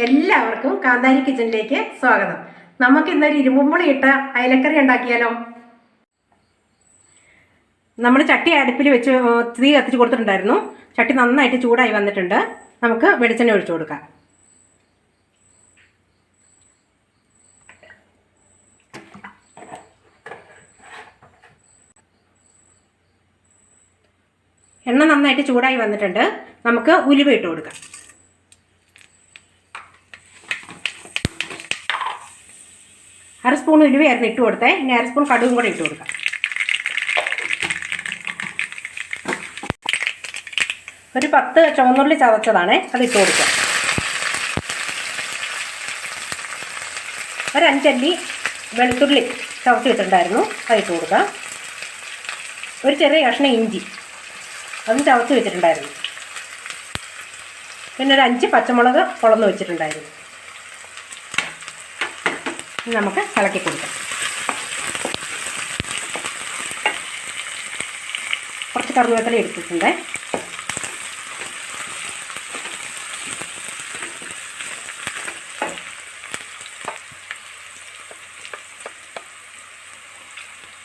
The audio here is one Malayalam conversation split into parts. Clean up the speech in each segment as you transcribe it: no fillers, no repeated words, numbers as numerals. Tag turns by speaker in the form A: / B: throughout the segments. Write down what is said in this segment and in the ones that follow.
A: എല്ലാവർക്കും കാന്താരി കിച്ചണിലേക്ക് സ്വാഗതം. നമുക്ക് ഇന്നൊരു ഇരുമ്പുളിയിട്ട അയലക്കറി ഉണ്ടാക്കിയാലോ? നമ്മൾ ചട്ടി അടുപ്പിൽ വെച്ച് തീ കത്തിച്ച് കൊടുത്തിട്ടുണ്ടായിരുന്നു. ചട്ടി നന്നായിട്ട് ചൂടായി വന്നിട്ടുണ്ട്. നമുക്ക് വെളിച്ചെണ്ണ ഒഴിച്ചു കൊടുക്കാം. എണ്ണ നന്നായിട്ട് ചൂടായി വന്നിട്ടുണ്ട്. നമുക്ക് ഉലുവ ഇട്ട് കൊടുക്കാം. അര സ്പൂൺ ഉലുവയായിരുന്നു ഇട്ട് കൊടുത്തേ. ഇനി അര സ്പൂൺ കടുകും കൂടെ ഇട്ട് കൊടുക്കാം. ഒരു 10 ചുവന്നുള്ളി ചതച്ചതാണ്, അത് ഇട്ട് കൊടുക്കാം. ഒരു 5 അല്ലി വെളുത്തുള്ളി ചതച്ച് വെച്ചിട്ടുണ്ടായിരുന്നു, അത് ഇട്ട് കൊടുക്കാം. ഒരു ചെറിയ കഷ്ണം ഇഞ്ചി അതും ചതച്ച് വെച്ചിട്ടുണ്ടായിരുന്നു. പിന്നെ ഒരു 5 പച്ചമുളക് പൊളന്ന് വെച്ചിട്ടുണ്ടായിരുന്നു. നമുക്ക് ഇളക്കി കൊടുക്കാം. കുറച്ച് കറിവേപ്പില എടുത്തിട്ടുണ്ട്.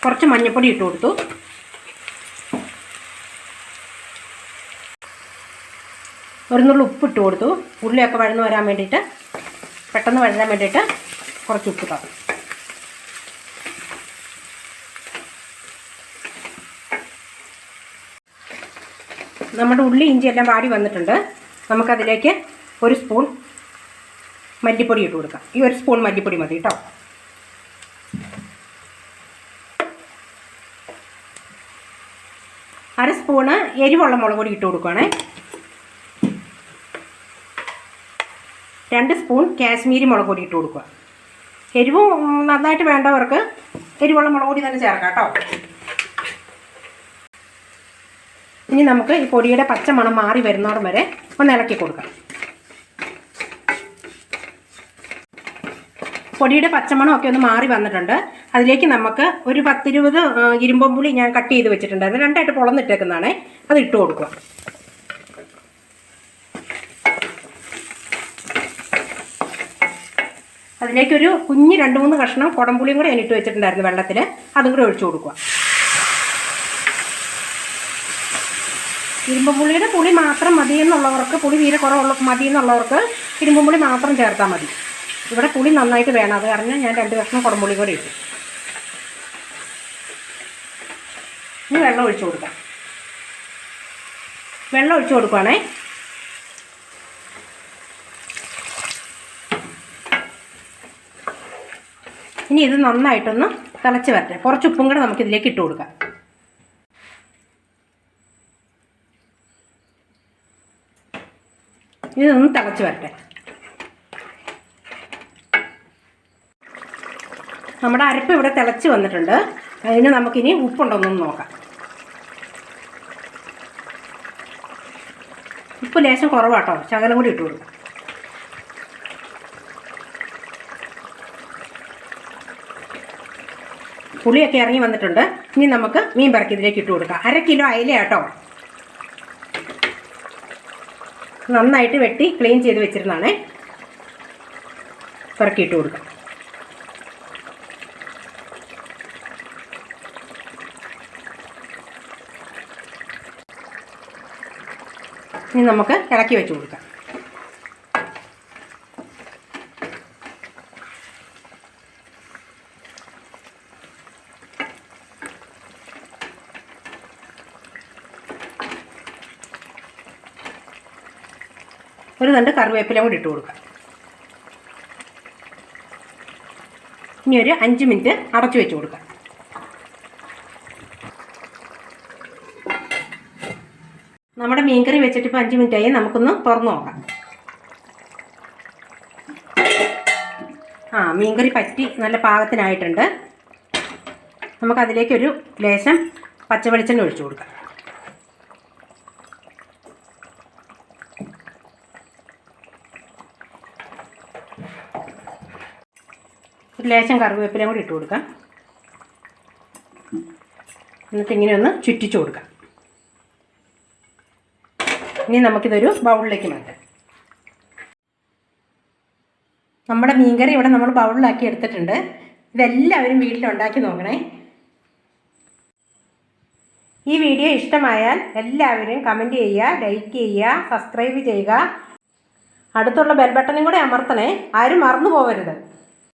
A: കുറച്ച് മഞ്ഞൾപ്പൊടി ഇട്ട് കൊടുത്തു. ഒരു നുള്ളി ഉപ്പ് ഇട്ട് കൊടുത്തു. ഉള്ളിയൊക്കെ വഴന്ന് വരാൻ വേണ്ടിയിട്ട്, പെട്ടെന്ന് വഴരാൻ വേണ്ടിയിട്ട് കുറച്ച് ഉപ്പ് ഇട്ടു. നമ്മുടെ ഉള്ളി ഇഞ്ചിയെല്ലാം വാടി വന്നിട്ടുണ്ട്. നമുക്കതിലേക്ക് ഒരു സ്പൂൺ മല്ലിപ്പൊടി ഇട്ട് കൊടുക്കാം. ഈ ഒരു സ്പൂൺ മല്ലിപ്പൊടി മതി കേട്ടോ. അര സ്പൂണ് എരിവുള്ള മുളക് പൊടി ഇട്ട് കൊടുക്കുകയാണേ. 2 സ്പൂൺ കാശ്മീരി മുളക് പൊടി ഇട്ട് കൊടുക്കുക. എരിവ് നന്നായിട്ട് വേണ്ടവർക്ക് എരിവുള്ള മുളക് പൊടി തന്നെ ചേർക്കാം കേട്ടോ. ഇനി നമുക്ക് ഈ പൊടിയുടെ പച്ചമണം മാറി വരുന്നോടം വരെ ഒന്ന് ഇളക്കി കൊടുക്കാം. പൊടിയുടെ പച്ചമണമൊക്കെ ഒന്ന് മാറി വന്നിട്ടുണ്ട്. അതിലേക്ക് നമുക്ക് ഒരു 10-20 ഇരുമ്പുളി ഞാൻ കട്ട് ചെയ്ത് വെച്ചിട്ടുണ്ടായിരുന്നു. 2ആയിട്ട് പൊളന്നിട്ടേക്കുന്നതാണ്, അത് ഇട്ട് കൊടുക്കുക. അതിലേക്കൊരു കുഞ്ഞ് 2-3 കഷ്ണം കുടംപുളിയും കൂടെ ഞാൻ ഇട്ട് വെച്ചിട്ടുണ്ടായിരുന്നു വെള്ളത്തിൽ, അതും കൂടെ ഒഴിച്ചു കൊടുക്കുക. ഇരുമ്പുളിയുടെ പുളി മാത്രം മതി എന്നുള്ളവർക്ക്, പുളി തീരെ കുറവുള്ള മതി എന്നുള്ളവർക്ക് ഇരുമ്പുളി മാത്രം ചേർത്താൽ മതി. ഇവിടെ പുളി നന്നായിട്ട് വേണം, അത് കാരണം ഞാൻ 2 കഷ്ണം കുടംപുളി കൂടെ ഇട്ടു. ഇനി വെള്ളം ഒഴിച്ചു കൊടുക്കാം. വെള്ളം ഒഴിച്ചു കൊടുക്കുകയാണേ. ഇനി ഇത് നന്നായിട്ടൊന്ന് തിളച്ച് വരട്ടെ. കുറച്ച് ഉപ്പും കൂടെ നമുക്കിതിലേക്ക് ഇട്ട് കൊടുക്കാം. ഇതൊന്ന് തിളച്ച് വരട്ടെ. നമ്മുടെ അരപ്പ് ഇവിടെ തിളച്ച് വന്നിട്ടുണ്ട്. അതിന് നമുക്കിനി ഉപ്പുണ്ടോന്നൊന്ന് നോക്കാം. ഉപ്പ് ലേശം കുറവാട്ടോ, ശകലം കൂടി ഇട്ട് കൊടുക്കും. പുളിയൊക്കെ ഇറങ്ങി വന്നിട്ടുണ്ട്. ഇനി നമുക്ക് മീൻ പറക്കി ഇതിലേക്ക് ഇട്ട് കൊടുക്കാം. 1/2 കിലോ അയല കേട്ടോ, നന്നായിട്ട് വെട്ടി ക്ലീൻ ചെയ്ത് വെച്ചിരുന്നാണേ. പറക്കി ഇട്ട് കൊടുക്കാം. ഇനി നമുക്ക് ഇളക്കി വെച്ച് കൊടുക്കാം. ഒരു 2 കറിവേപ്പില കൂടി ഇട്ട് കൊടുക്കാം. ഇനി ഒരു 5 മിനിറ്റ് അടച്ചു വെച്ച് കൊടുക്കാം. നമ്മുടെ മീൻകറി വെച്ചിട്ട് ഇപ്പോൾ 5 മിനിറ്റായി. നമുക്കൊന്ന് തുറന്ന് നോക്കാം. മീൻകറി പറ്റി നല്ല പാകത്തിനായിട്ടുണ്ട്. നമുക്കതിലേക്കൊരു ലേശം പച്ചവെളിച്ചെണ്ണ ഒഴിച്ചു കൊടുക്കാം. ഒരു ലേശം കറിവേപ്പിലയും കൂടി ഇട്ട് കൊടുക്കാം. എന്നിട്ട് ഇങ്ങനെ ഒന്ന് ചുറ്റിച്ചു കൊടുക്കാം. ഇനി നമുക്കിതൊരു ബൗളിലേക്ക് മാറ്റാം. നമ്മുടെ മീൻകറി ഇവിടെ നമ്മൾ ബൗളിലാക്കി എടുത്തിട്ടുണ്ട്. ഇതെല്ലാവരും വീട്ടിലുണ്ടാക്കി നോക്കണേ. ഈ വീഡിയോ ഇഷ്ടമായാൽ എല്ലാവരും കമൻറ്റ് ചെയ്യുക, ലൈക്ക് ചെയ്യുക, സബ്സ്ക്രൈബ് ചെയ്യുക. അടുത്തുള്ള ബെൽ ബട്ടണും കൂടെ അമർത്തണേ. ആരും മറന്നു പോകരുത്.